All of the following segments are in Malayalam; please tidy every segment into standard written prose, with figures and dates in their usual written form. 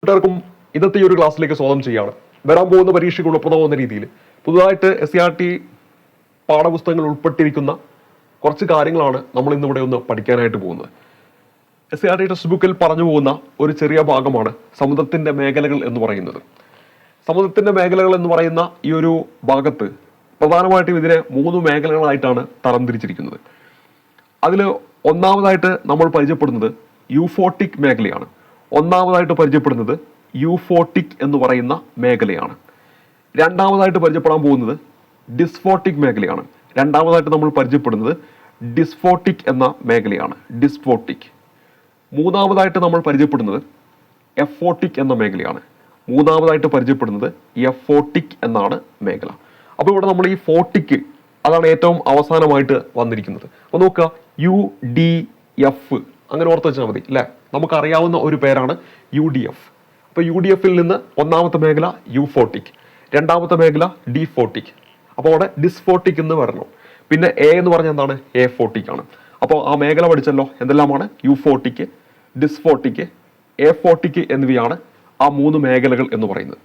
കൂട്ടുകാർക്കും ഇന്നത്തെ ഈ ഒരു ക്ലാസ്സിലേക്ക് സ്വാഗതം ചെയ്യാണ്. വരാൻ പോകുന്ന പരീക്ഷയ്ക്ക് ഉൾപ്പെടുന്ന രീതിയിൽ പുതുതായിട്ട് SCERT പാഠപുസ്തകങ്ങൾ ഉൾപ്പെട്ടിരിക്കുന്ന കുറച്ച് കാര്യങ്ങളാണ് നമ്മൾ ഇന്നിവിടെ ഒന്ന് പഠിക്കാനായിട്ട് പോകുന്നത്. SCERT ടെക്സ്റ്റ് ബുക്കിൽ പറഞ്ഞു പോകുന്ന ഒരു ചെറിയ ഭാഗമാണ് സമുദ്രത്തിന്റെ മേഖലകൾ എന്ന് പറയുന്നത്. സമുദ്രത്തിന്റെ മേഖലകൾ എന്ന് പറയുന്ന ഈ ഒരു ഭാഗത്ത് പ്രധാനമായിട്ടും ഇതിനെ 3 മേഖലകളായിട്ടാണ് തരംതിരിച്ചിരിക്കുന്നത്. അതിൽ ഒന്നാമതായിട്ട് നമ്മൾ പരിചയപ്പെടുന്നത് യൂഫോട്ടിക് മേഖലയാണ്. ഒന്നാമതായിട്ട് പരിചയപ്പെടുന്നത് യൂഫോട്ടിക് എന്ന് പറയുന്ന മേഖലയാണ്. രണ്ടാമതായിട്ട് പരിചയപ്പെടാൻ പോകുന്നത് ഡിസ്ഫോട്ടിക് മേഖലയാണ്. രണ്ടാമതായിട്ട് നമ്മൾ പരിചയപ്പെടുന്നത് ഡിസ്ഫോട്ടിക് എന്ന മേഖലയാണ്, ഡിസ്ഫോട്ടിക്. മൂന്നാമതായിട്ട് നമ്മൾ പരിചയപ്പെടുന്നത് എഫോട്ടിക് എന്ന മേഖലയാണ്. മൂന്നാമതായിട്ട് പരിചയപ്പെടുന്നത് എഫോട്ടിക് എന്നാണ് മേഖല. അപ്പോൾ ഇവിടെ നമ്മൾ ഈ ഫോട്ടിക് അതാണ് ഏറ്റവും അവസാനമായിട്ട് വന്നിരിക്കുന്നത്. അപ്പോൾ നോക്കുക, UDF അങ്ങനെ ഓർത്ത് വെച്ചാൽ മതി അല്ലേ. നമുക്കറിയാവുന്ന ഒരു പേരാണ് UDF. അപ്പോൾ UDF-ൽ നിന്ന് ഒന്നാമത്തെ മേഖല യൂഫോട്ടിക്, രണ്ടാമത്തെ മേഖല ഡിഫോട്ടിക്. അപ്പോൾ അവിടെ ഡിസ്ഫോട്ടിക് എന്ന് വരണം. പിന്നെ A എന്ന് പറഞ്ഞാൽ എന്താണ്? എഫോട്ടിക് ആണ്. അപ്പോൾ ആ മേഖല പഠിച്ചല്ലോ. എന്തെല്ലാമാണ്? യൂഫോട്ടിക്, ഡിസ്ഫോട്ടിക്, എഫോട്ടിക് എന്നിവയാണ് ആ 3 മേഖലകൾ എന്ന് പറയുന്നത്.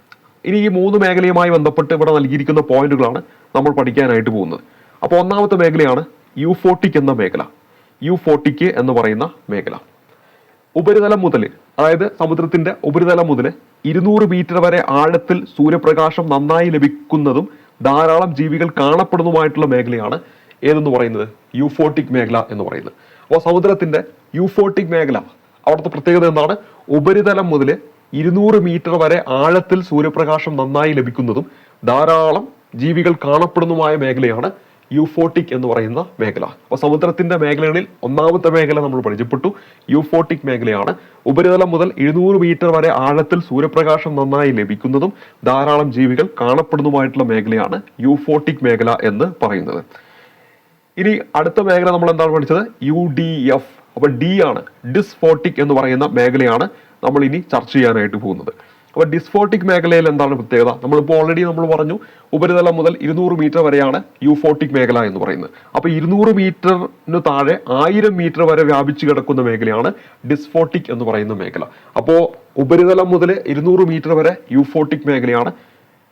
ഇനി ഈ 3 മേഖലയുമായി ബന്ധപ്പെട്ട് ഇവിടെ നൽകിയിരിക്കുന്ന പോയിന്റുകളാണ് നമ്മൾ പഠിക്കാനായിട്ട് പോകുന്നത്. അപ്പോൾ ഒന്നാമത്തെ മേഖലയാണ് യൂഫോട്ടിക് എന്ന മേഖല. യൂഫോട്ടിക് എന്ന് പറയുന്ന മേഖല ഉപരിതലം മുതൽ, അതായത് സമുദ്രത്തിന്റെ ഉപരിതലം മുതൽ 200 മീറ്റർ വരെ ആഴത്തിൽ സൂര്യപ്രകാശം നന്നായി ലഭിക്കുന്നതും ധാരാളം ജീവികൾ കാണപ്പെടുന്നതുമായിട്ടുള്ള മേഖലയാണ് ഏതെന്ന് പറയുന്നത്? യൂഫോട്ടിക് മേഖല എന്ന് പറയുന്നത്. അപ്പോൾ സമുദ്രത്തിന്റെ യൂഫോട്ടിക് മേഖല അവിടുത്തെ പ്രത്യേകത എന്താണ്? ഉപരിതലം മുതൽ 200 മീറ്റർ വരെ ആഴത്തിൽ സൂര്യപ്രകാശം നന്നായി ലഭിക്കുന്നതും ധാരാളം ജീവികൾ കാണപ്പെടുന്നതുമായ മേഖലയാണ് യൂഫോട്ടിക് എന്ന് പറയുന്ന മേഖല. അപ്പോൾ സമുദ്രത്തിന്റെ മേഖലകളിൽ ഒന്നാമത്തെ മേഖല നമ്മൾ പരിചയപ്പെട്ടു, യൂഫോട്ടിക് മേഖലയാണ്. ഉപരിതലം മുതൽ 200 മീറ്റർ വരെ ആഴത്തിൽ സൂര്യപ്രകാശം നന്നായി ലഭിക്കുന്നതും ധാരാളം ജീവികൾ കാണപ്പെടുന്നതുമായിട്ടുള്ള മേഖലയാണ് യൂഫോട്ടിക് മേഖല എന്ന് പറയുന്നത്. ഇനി അടുത്ത മേഖല നമ്മൾ എന്താണ് പഠിച്ചത്? UDF. അപ്പൊ D ആണ്, ഡിസ്ഫോട്ടിക് എന്ന് പറയുന്ന മേഖലയാണ് നമ്മൾ ഇനി ചർച്ച ചെയ്യാനായിട്ട് പോകുന്നത്. അപ്പൊ ഡിസ്ഫോട്ടിക് മേഖലയിൽ എന്താണ് പ്രത്യേകത? നമ്മളിപ്പോൾ ഓൾറെഡി നമ്മൾ പറഞ്ഞു ഉപരിതലം മുതൽ 200 മീറ്റർ വരെയാണ് യൂഫോട്ടിക് മേഖല എന്ന് പറയുന്നത്. അപ്പൊ 200 മീറ്ററിന് താഴെ 1000 മീറ്റർ വരെ വ്യാപിച്ചു കിടക്കുന്ന മേഖലയാണ് ഡിസ്ഫോട്ടിക് എന്ന് പറയുന്ന മേഖല. അപ്പോൾ ഉപരിതലം മുതൽ 200 മീറ്റർ വരെ യൂഫോട്ടിക് മേഖലയാണ്.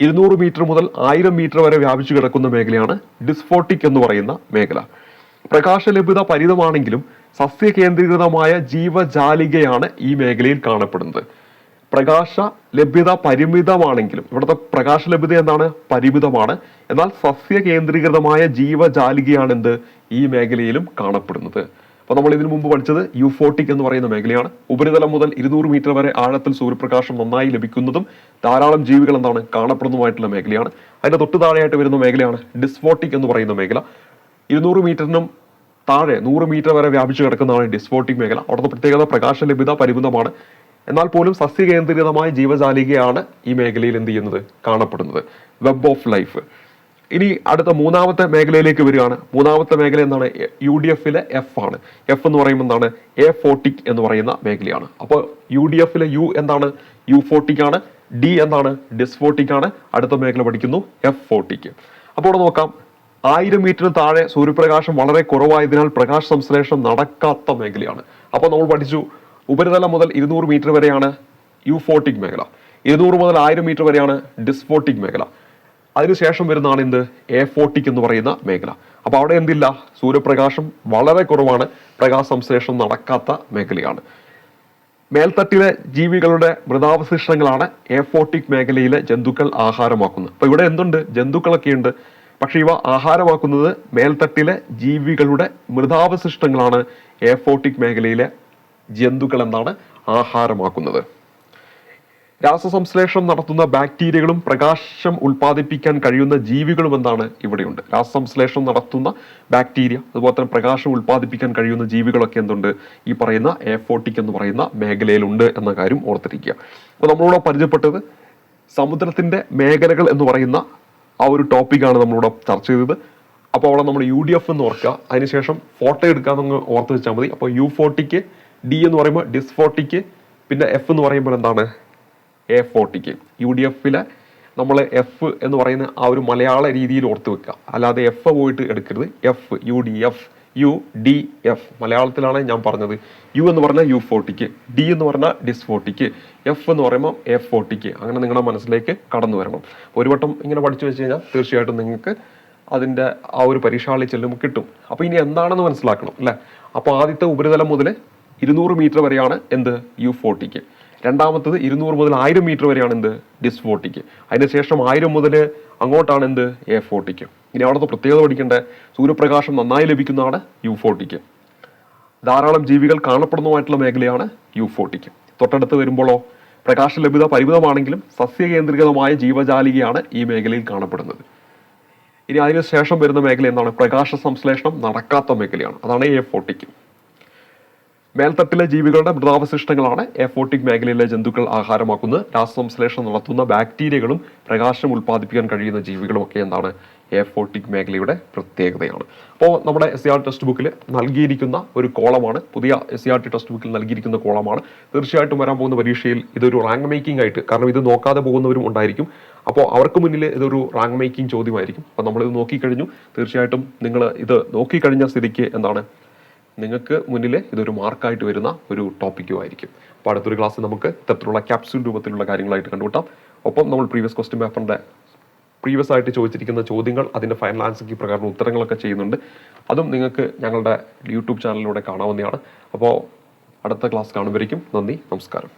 200 മീറ്റർ മുതൽ 1000 മീറ്റർ വരെ വ്യാപിച്ചു കിടക്കുന്ന മേഖലയാണ് ഡിസ്ഫോട്ടിക് എന്ന് പറയുന്ന മേഖല. പ്രകാശ ലഭ്യത പരിമിതമാണെങ്കിലും സസ്യ കേന്ദ്രീകൃതമായ ജീവജാലികയാണ് ഈ മേഖലയിൽ കാണപ്പെടുന്നത്. പ്രകാശ ലഭ്യത പരിമിതമാണെങ്കിലും, ഇവിടുത്തെ പ്രകാശ ലഭ്യത എന്താണ്? പരിമിതമാണ്. എന്നാൽ സസ്യ കേന്ദ്രീകൃതമായ ജീവജാലികയാണ് എന്ത്? ഈ മേഖലയിലും കാണപ്പെടുന്നത്. അപ്പൊ നമ്മൾ ഇതിനു മുമ്പ് പഠിച്ചത് യൂഫോട്ടിക് എന്ന് പറയുന്ന മേഖലയാണ്. ഉപരിതലം മുതൽ 200 മീറ്റർ വരെ ആഴത്തിൽ സൂര്യപ്രകാശം നന്നായി ലഭിക്കുന്നതും ധാരാളം ജീവികൾ എന്താണ്? കാണപ്പെടുന്നതുമായിട്ടുള്ള മേഖലയാണ്. അതിന്റെ തൊട്ട് താഴെയായിട്ട് വരുന്ന മേഖലയാണ് ഡിസ്ഫോട്ടിക് എന്ന് പറയുന്ന മേഖല. 200 മീറ്ററിനും താഴെ 100 മീറ്റർ വരെ വ്യാപിച്ചു കിടക്കുന്നതാണ് ഡിസ്ഫോട്ടിക് മേഖല. അവിടുത്തെ പ്രത്യേകത പ്രകാശ ലഭ്യത പരിമിതമാണ്. എന്നാൽ പോലും സസ്യ കേന്ദ്രീകൃതമായ ജീവജാലികയാണ് ഈ മേഖലയിൽ എന്ത് ചെയ്യുന്നത്? കാണപ്പെടുന്നത്. Web of life. ഇനി അടുത്ത മൂന്നാമത്തെ മേഖലയിലേക്ക് വരികയാണ്. മൂന്നാമത്തെ മേഖല എന്താണ്? UDF-ലെ F ആണ്. F എന്ന് പറയുമ്പോൾ എന്താണ്? എഫോട്ടിക് എന്ന് പറയുന്ന മേഖലയാണ്. അപ്പോൾ UDF-ലെ U എന്താണ്? യൂഫോട്ടിക് ആണ്. D എന്താണ്? ഡിസ്ഫോട്ടിക് ആണ്. അടുത്ത മേഖല പഠിക്കുന്നു എഫോട്ടിക്. അപ്പോൾ ഇവിടെ നോക്കാം, 1000 മീറ്ററിന് താഴെ സൂര്യപ്രകാശം വളരെ കുറവായതിനാൽ പ്രകാശ സംശ്ലേഷണം നടക്കാത്ത മേഖലയാണ്. അപ്പോൾ നമ്മൾ പഠിച്ചു ഉപരിതലം മുതൽ 200 മീറ്റർ വരെയാണ് യൂഫോട്ടിക് മേഖല, 200 മുതൽ 1000 മീറ്റർ വരെയാണ് ഡിസ്ഫോട്ടിക് മേഖല. അതിനുശേഷം വരുന്നതാണ് എന്ത്? എഫോട്ടിക് എന്ന് പറയുന്ന മേഖല. അപ്പൊ അവിടെ എന്തില്ല? സൂര്യപ്രകാശം വളരെ കുറവാണ്, പ്രകാശ സംശ്ലേഷണം നടക്കാത്ത മേഖലയാണ്. മേൽത്തട്ടിലെ ജീവികളുടെ മൃതാവശിഷ്ടങ്ങളാണ് എഫോട്ടിക് മേഖലയിലെ ജന്തുക്കൾ ആഹാരമാക്കുന്നത്. അപ്പൊ ഇവിടെ എന്തുണ്ട്? ജന്തുക്കളൊക്കെ ഉണ്ട്. പക്ഷെ ഇവ ആഹാരമാക്കുന്നത് മേൽത്തട്ടിലെ ജീവികളുടെ മൃതാവശിഷ്ടങ്ങളാണ് എഫോട്ടിക് മേഖലയിലെ ജന്തുക്കൾ എന്താണ്? ആഹാരമാക്കുന്നത്. രാസസംശ്ലേഷണം നടത്തുന്ന ബാക്ടീരിയകളും പ്രകാശം ഉൽപ്പാദിപ്പിക്കാൻ കഴിയുന്ന ജീവികളും എന്താണ്? ഇവിടെയുണ്ട്. രാസസംശ്ലേഷണം നടത്തുന്ന ബാക്ടീരിയ, അതുപോലെ തന്നെ പ്രകാശം ഉൽപ്പാദിപ്പിക്കാൻ കഴിയുന്ന ജീവികളൊക്കെ എന്തുണ്ട്? ഈ പറയുന്ന എഫോട്ടിക് എന്ന് പറയുന്ന മേഖലയിലുണ്ട് എന്ന കാര്യം ഓർത്തിരിക്കുക. അപ്പോൾ നമ്മളിവിടെ പരിചയപ്പെട്ടത് സമുദ്രത്തിന്റെ മേഖലകൾ എന്ന് പറയുന്ന ആ ഒരു ടോപ്പിക്കാണ് നമ്മളിവിടെ ചർച്ച ചെയ്തത്. അപ്പോൾ അവിടെ നമ്മൾ UDF എന്ന് ഓർക്കുക, അതിനുശേഷം ഫോട്ടോ എടുക്കാമെന്ന് ഓർത്ത് വെച്ചാൽ മതി. അപ്പോൾ യൂഫോട്ടിക്, D എന്ന് പറയുമ്പോൾ ഡിസ്ഫോട്ടിക്, പിന്നെ F എന്ന് പറയുമ്പോൾ എന്താണ്? എഫോട്ടിക്. UDF-ലെ നമ്മൾ F എന്ന് പറയുന്ന ആ ഒരു മലയാള രീതിയിൽ ഓർത്ത് വെക്കുക, അല്ലാതെ F പോയിട്ട് എടുക്കരുത്. UDF UDF. മലയാളത്തിലാണ് ഞാൻ പറഞ്ഞത്. U എന്ന് പറഞ്ഞാൽ U40ക്ക്, D എന്ന് പറഞ്ഞാൽ DIS40ക്ക്, F എന്ന് പറയുമ്പോൾ F40ക്ക്. അങ്ങനെ നിങ്ങളുടെ മനസ്സിലേക്ക് കടന്നു വരണം. ഒരു വട്ടം ഇങ്ങനെ പഠിച്ചു വെച്ച് കഴിഞ്ഞാൽ തീർച്ചയായിട്ടും നിങ്ങൾക്ക് അതിൻ്റെ ആ ഒരു പരീക്ഷാളി ചെല്ലുമ്പോൾ കിട്ടും. അപ്പോൾ ഇനി എന്താണെന്ന് മനസ്സിലാക്കണം അല്ലേ. അപ്പോൾ ആദ്യത്തെ ഉപരിതലം മുതൽ 200 മീറ്റർ വരെയാണ് എന്ത് U40ക്ക്. രണ്ടാമത്തത് 200 മുതൽ 1000 മീറ്റർ വരെയാണ് എന്ത് DIS40ക്ക്. അതിനുശേഷം 1000 മുതൽ അങ്ങോട്ടാണ് എന്ത് A40ക്ക്. ഇനി അവിടുത്തെ പ്രത്യേകത പഠിക്കേണ്ട സൂര്യപ്രകാശം നന്നായി ലഭിക്കുന്നതാണ് U40ക്ക്. ധാരാളം ജീവികൾ കാണപ്പെടുന്നതുമായിട്ടുള്ള മേഖലയാണ് U40ക്ക്. തൊട്ടടുത്ത് വരുമ്പോഴോ പ്രകാശ ലഭ്യത പരിമിതമാണെങ്കിലും സസ്യകേന്ദ്രികമായ ജീവജാലികയാണ് ഈ മേഖലയിൽ കാണപ്പെടുന്നത്. ഇനി അതിനുശേഷം വരുന്ന മേഖല എന്താണ്? പ്രകാശ സംശ്ലേഷണം നടക്കാത്ത മേഖലയാണ്. അതാണ് A40ക്ക്. മേൽത്തട്ടിലെ ജീവികളുടെ മൃതാവശിഷ്ടങ്ങളാണ് A40 മേഖലയിലെ ജന്തുക്കൾ ആഹാരമാക്കുന്നത്. രാസസംശ്ലേഷണം നടത്തുന്ന ബാക്ടീരിയകളും പ്രകാശം ഉൽപ്പാദിപ്പിക്കാൻ കഴിയുന്ന ജീവികളും ഒക്കെ എന്താണ് A40 മേഖലയുടെ പ്രത്യേകതയാണ്. അപ്പോൾ നമ്മുടെ SCERT ടെക്സ്റ്റ് ബുക്കിൽ നൽകിയിരിക്കുന്ന ഒരു കോളമാണ്, പുതിയ SCERT ടെക്സ്റ്റ് ബുക്കിൽ നൽകിയിരിക്കുന്ന കോളമാണ്. തീർച്ചയായിട്ടും വരാൻ പോകുന്ന പരീക്ഷയിൽ ഇതൊരു റാങ്ക് മേക്കിംഗ് ആയിട്ട്, കാരണം ഇത് നോക്കാതെ പോകുന്നവരും ഉണ്ടായിരിക്കും, അപ്പോൾ അവർക്ക് മുന്നിൽ ഇതൊരു റാങ്ക് മേക്കിംഗ് ചോദ്യമായിരിക്കും. അപ്പോൾ നമ്മളിത് നോക്കിക്കഴിഞ്ഞു. തീർച്ചയായിട്ടും നിങ്ങൾ ഇത് നോക്കിക്കഴിഞ്ഞ സ്ഥിതിക്ക് എന്താണ് നിങ്ങൾക്ക് മുന്നിൽ ഇതൊരു മാർക്കായിട്ട് വരുന്ന ഒരു ടോപ്പിക്കും ആയിരിക്കും. അപ്പോൾ അടുത്തൊരു ക്ലാസ് നമുക്ക് ഇത്തരത്തിലുള്ള ക്യാപ്സ്യൂൾ രൂപത്തിലുള്ള കാര്യങ്ങളായിട്ട് കണ്ടുമുട്ടാം. ഒപ്പം നമ്മൾ പ്രീവിയസ് ക്വസ്റ്റ്യൻ പേപ്പറിൻ്റെ പ്രീവിയസ് ആയിട്ട് ചോദിച്ചിരിക്കുന്ന ചോദ്യങ്ങൾ, അതിൻ്റെ ഫൈനൽ ആൻസർ പ്രകാരം ഉത്തരങ്ങളൊക്കെ ചെയ്യുന്നുണ്ട്. അതും നിങ്ങൾക്ക് ഞങ്ങളുടെ യൂട്യൂബ് ചാനലിലൂടെ കാണാവുന്നതാണ്. അപ്പോൾ അടുത്ത ക്ലാസ് കാണുമ്പോഴേക്കും നന്ദി, നമസ്കാരം.